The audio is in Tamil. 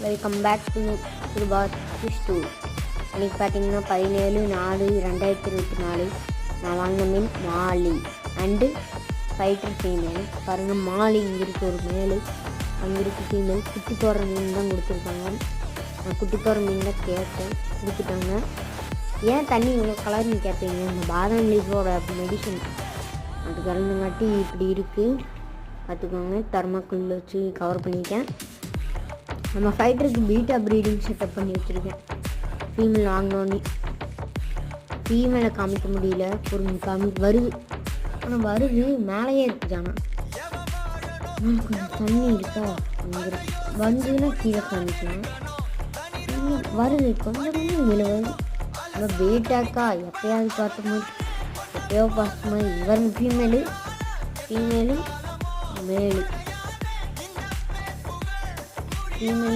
Welcome back to Kirupa's store. இன்றைக்கி பார்த்தீங்கன்னா 17/4/2024 நான் வாங்கின மீன் மாலி அண்டு ஃபைட்டர் ஃபீமேல். பாருங்கள், மாலி இங்கே இருக்குது ஒரு மேலு, அங்கே இருக்குது ஃபீமேல். குட்டி போடுற மீன் தான் கொடுத்துருக்காங்க. நான் குட்டி போடுற மீன் தான் கேட்டேன், கொடுத்துட்டாங்க. ஏன் தண்ணி இவ்வளோ கலர்னு கேட்பீங்க, இந்த பாதாம் லீஃபோட மெடிசன் அது கலந்துங்காட்டி இப்படி இருக்குது பார்த்துக்கோங்க. தர்மாக்குள்ள வச்சு கவர் பண்ணிட்டேன். நம்ம ஃபைட்டருக்கு பீட்டா ப்ரீடிங் செட்டப் பண்ணி வச்சுருக்கேன். ஃபீமேல் வாங்கினோன்னே ஃபீமேலை காமிக்க முடியல, ஒரு வருது, ஆனால் வருது மேலேயே இருக்குது. ஆனால் கொஞ்சம் தண்ணி இருக்கா, அங்கே இருக்கு. வந்ததுன்னா கீழே காமிக்கலாம். வருது கொஞ்சம் இதில் வருது. நம்ம பீட்டாக்கா எப்போயாவது பார்த்த மாதிரி, எப்போயோ பார்த்த மாதிரி. இவர் ஃபீமேலு மேலு ஃபீமேல்